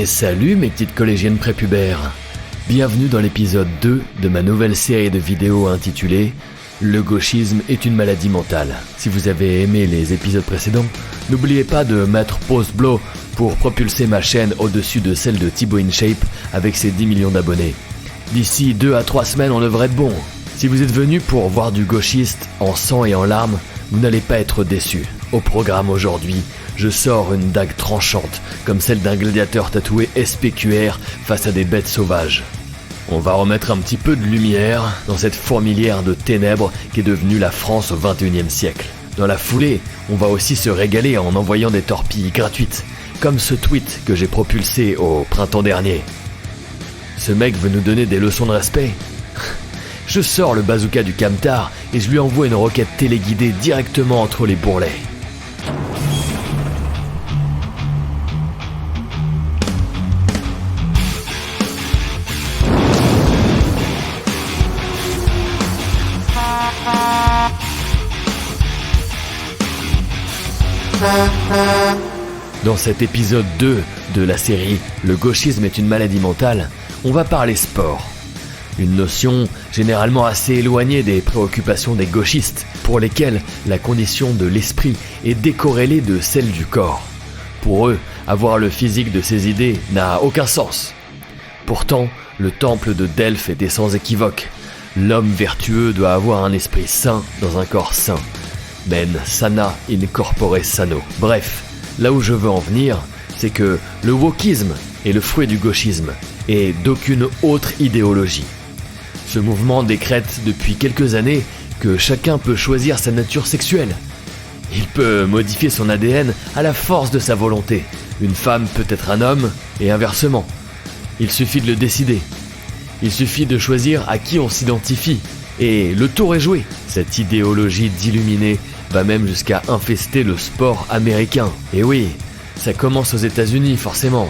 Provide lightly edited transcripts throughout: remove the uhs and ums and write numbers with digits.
Salut mes petites collégiennes prépubères. Bienvenue dans l'épisode 2 de ma nouvelle série de vidéos intitulée « Le gauchisme est une maladie mentale ». Si vous avez aimé les épisodes précédents, n'oubliez pas de mettre pause blow pour propulser ma chaîne au-dessus de celle de Thibaut InShape avec ses 10 millions d'abonnés. D'ici 2 à 3 semaines, on devrait être bon. Si vous êtes venu pour voir du gauchiste en sang et en larmes, vous n'allez pas être déçus. Au programme aujourd'hui, je sors une dague tranchante, comme celle d'un gladiateur tatoué SPQR face à des bêtes sauvages. On va remettre un petit peu de lumière dans cette fourmilière de ténèbres qu'est devenue la France au XXIe siècle. Dans la foulée, on va aussi se régaler en envoyant des torpilles gratuites, comme ce tweet que j'ai propulsé au printemps dernier. Ce mec veut nous donner des leçons de respect. Je sors le bazooka du camtar et je lui envoie une roquette téléguidée directement entre les bourrelets. Dans cet épisode 2 de la série « Le gauchisme est une maladie mentale », on va parler sport. Une notion généralement assez éloignée des préoccupations des gauchistes, pour lesquels la condition de l'esprit est décorrélée de celle du corps. Pour eux, avoir le physique de ses idées n'a aucun sens. Pourtant, le temple de Delphes était sans équivoque. L'homme vertueux doit avoir un esprit sain dans un corps sain. Men sana in corpore sano. Bref, là où je veux en venir, c'est que le wokisme est le fruit du gauchisme et d'aucune autre idéologie. Ce mouvement décrète depuis quelques années que chacun peut choisir sa nature sexuelle. Il peut modifier son ADN à la force de sa volonté. Une femme peut être un homme et inversement. Il suffit de le décider. Il suffit de choisir à qui on s'identifie. Et le tour est joué. Cette idéologie d'illuminés va même jusqu'à infester le sport américain. Et oui, ça commence aux États-Unis forcément.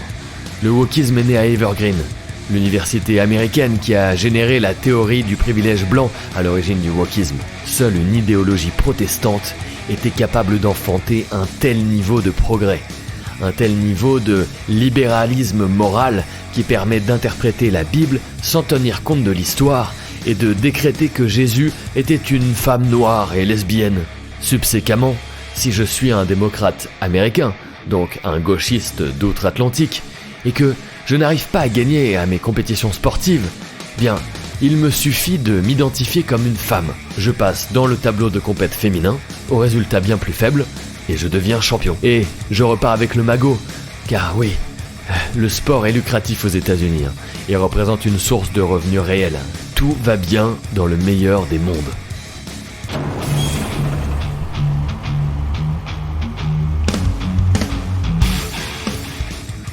Le wokisme est né à Evergreen, l'université américaine qui a généré la théorie du privilège blanc à l'origine du wokisme. Seule une idéologie protestante était capable d'enfanter un tel niveau de progrès, un tel niveau de libéralisme moral qui permet d'interpréter la Bible sans tenir compte de l'histoire et de décréter que Jésus était une femme noire et lesbienne. Subséquemment, si je suis un démocrate américain, donc un gauchiste d'outre-Atlantique, et que je n'arrive pas à gagner à mes compétitions sportives, bien, il me suffit de m'identifier comme une femme. Je passe dans le tableau de compète féminin, au résultat bien plus faible, et je deviens champion. Et je repars avec le magot, car oui, le sport est lucratif aux États-Unis et représente une source de revenus réels. Tout va bien dans le meilleur des mondes.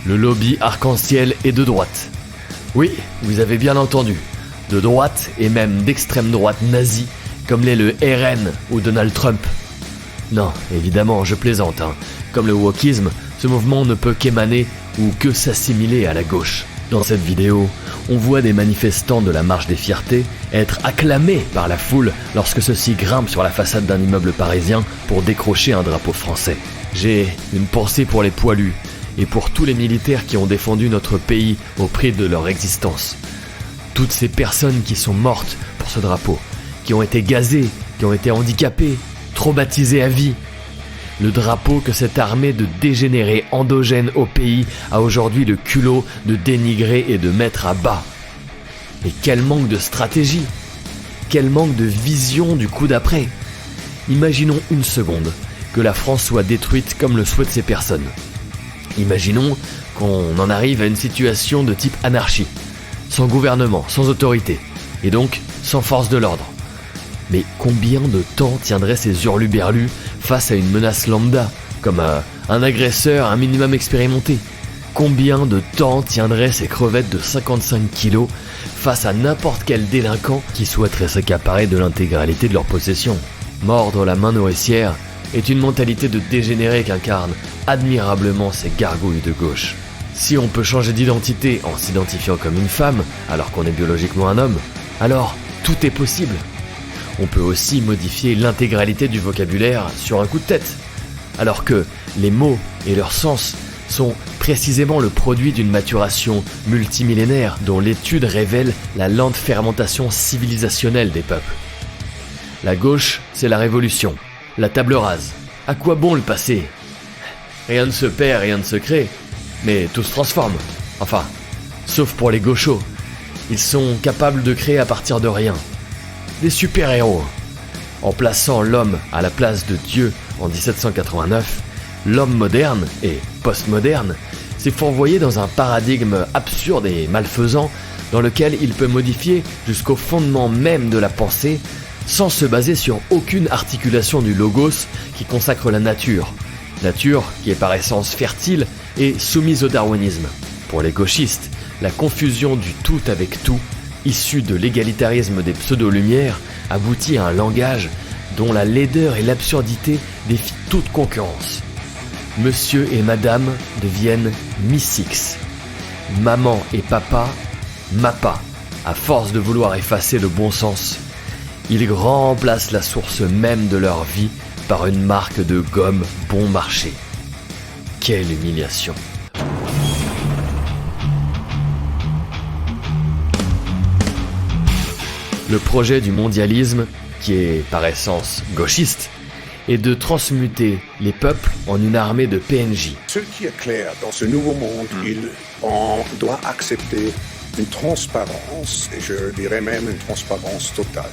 Le lobby arc-en-ciel est de droite. Oui, vous avez bien entendu. De droite et même d'extrême droite nazie, comme l'est le RN ou Donald Trump. Non, évidemment, je plaisante. Comme le wokisme, ce mouvement ne peut qu'émaner ou que s'assimiler à la gauche. Dans cette vidéo, on voit des manifestants de la Marche des Fiertés être acclamés par la foule lorsque ceux-ci grimpent sur la façade d'un immeuble parisien pour décrocher un drapeau français. J'ai une pensée pour les poilus et pour tous les militaires qui ont défendu notre pays au prix de leur existence. Toutes ces personnes qui sont mortes pour ce drapeau, qui ont été gazées, qui ont été handicapées, traumatisées à vie. Le drapeau que cette armée de dégénérés endogènes au pays a aujourd'hui le culot de dénigrer et de mettre à bas. Et quel manque de stratégie, quel manque de vision du coup d'après. Imaginons une seconde que la France soit détruite comme le souhaitent ces personnes. Imaginons qu'on en arrive à une situation de type anarchie, sans gouvernement, sans autorité, et donc sans force de l'ordre. Mais combien de temps tiendraient ces hurluberlus face à une menace lambda, comme un agresseur un minimum expérimenté? Combien de temps tiendraient ces crevettes de 55 kilos face à n'importe quel délinquant qui souhaiterait s'accaparer de l'intégralité de leur possession? Mordre la main nourricière est une mentalité de dégénéré qu'incarnent admirablement ces gargouilles de gauche. Si on peut changer d'identité en s'identifiant comme une femme alors qu'on est biologiquement un homme, alors tout est possible. On peut aussi modifier l'intégralité du vocabulaire sur un coup de tête, alors que les mots et leur sens sont précisément le produit d'une maturation multimillénaire dont l'étude révèle la lente fermentation civilisationnelle des peuples. La gauche, c'est la révolution, la table rase. À quoi bon le passé ? Rien ne se perd, rien ne se crée, mais tout se transforme. Enfin, sauf pour les gauchos. Ils sont capables de créer à partir de rien. Des super-héros. En plaçant l'homme à la place de Dieu en 1789, l'homme moderne et postmoderne s'est fourvoyé dans un paradigme absurde et malfaisant dans lequel il peut modifier jusqu'au fondement même de la pensée sans se baser sur aucune articulation du logos qui consacre la nature. Nature qui est par essence fertile et soumise au darwinisme. Pour les gauchistes, la confusion du tout avec tout, issue de l'égalitarisme des pseudo-lumières, aboutit à un langage dont la laideur et l'absurdité défient toute concurrence. Monsieur et madame deviennent Missix. Maman et papa, Mappa, à force de vouloir effacer le bon sens. Ils remplacent la source même de leur vie par une marque de gomme bon marché. Quelle humiliation! Le projet du mondialisme, qui est par essence gauchiste, est de transmuter les peuples en une armée de PNJ. Ce qui est clair, dans ce nouveau monde, on doit accepter une transparence, et je dirais même une transparence totale.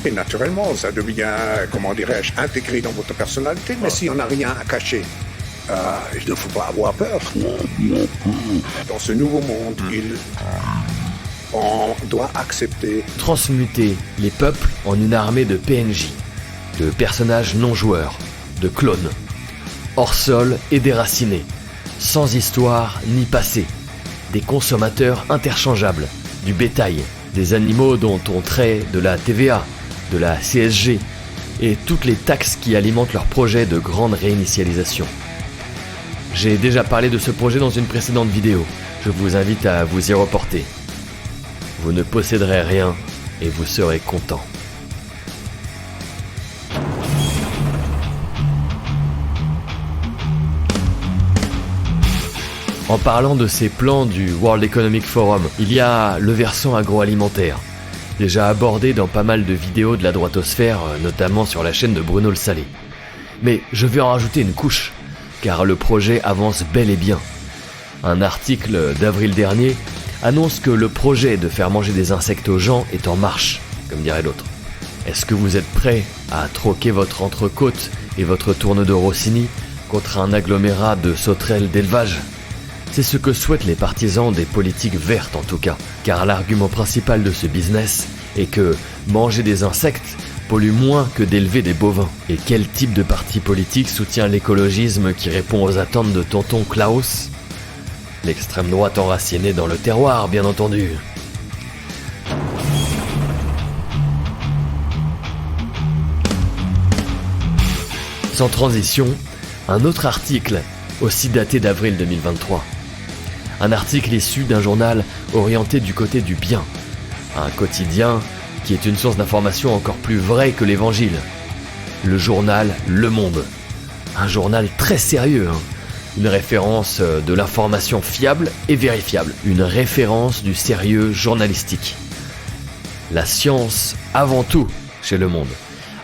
Et naturellement, ça devient, comment dirais-je, intégré dans votre personnalité, mais si on n'a rien à cacher, il ne faut pas avoir peur. Dans ce nouveau monde, on doit accepter... Transmuter les peuples en une armée de PNJ, de personnages non joueurs, de clones, hors sol et déracinés, sans histoire ni passé, des consommateurs interchangeables, du bétail, des animaux dont on traite de la TVA, de la CSG et toutes les taxes qui alimentent leur projet de grande réinitialisation. J'ai déjà parlé de ce projet dans une précédente vidéo, je vous invite à vous y reporter. Vous ne posséderez rien et vous serez content. En parlant de ces plans du World Economic Forum, il y a le versant agroalimentaire, déjà abordé dans pas mal de vidéos de la droitosphère, notamment sur la chaîne de Bruno Le Salé. Mais je vais en rajouter une couche, car le projet avance bel et bien. Un article d'avril dernier annonce que le projet de faire manger des insectes aux gens est en marche, comme dirait l'autre. Est-ce que vous êtes prêts à troquer votre entrecôte et votre tourne de Rossini contre un agglomérat de sauterelles d'élevage ? C'est ce que souhaitent les partisans des politiques vertes en tout cas, car l'argument principal de ce business est que manger des insectes pollue moins que d'élever des bovins. Et quel type de parti politique soutient l'écologisme qui répond aux attentes de tonton Klaus ? L'extrême droite enracinée dans le terroir, bien entendu. Sans transition, un autre article, aussi daté d'avril 2023. Un article issu d'un journal orienté du côté du bien. Un quotidien qui est une source d'information encore plus vraie que l'évangile. Le journal Le Monde. Un journal très sérieux, Une référence de l'information fiable et vérifiable. Une référence du sérieux journalistique. La science avant tout chez Le Monde.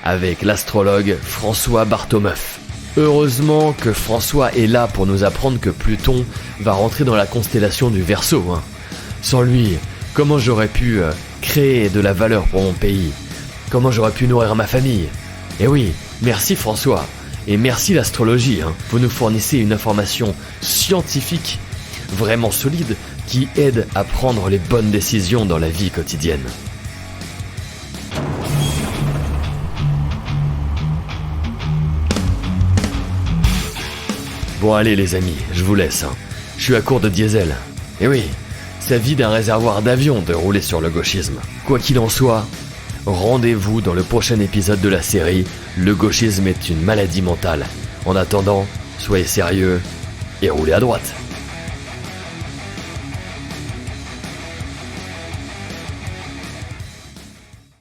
Avec l'astrologue François Bartomeuf. Heureusement que François est là pour nous apprendre que Pluton va rentrer dans la constellation du Verseau. Sans lui, comment j'aurais pu créer de la valeur pour mon pays ? Comment j'aurais pu nourrir ma famille ? Eh oui, merci François. Et merci l'astrologie, vous nous fournissez une information scientifique, vraiment solide, qui aide à prendre les bonnes décisions dans la vie quotidienne. Bon allez les amis, je vous laisse. Je suis à court de diesel. Et oui, ça vide un réservoir d'avion de rouler sur le gauchisme. Quoi qu'il en soit, rendez-vous dans le prochain épisode de la série « Le gauchisme est une maladie mentale ». En attendant, soyez sérieux et roulez à droite.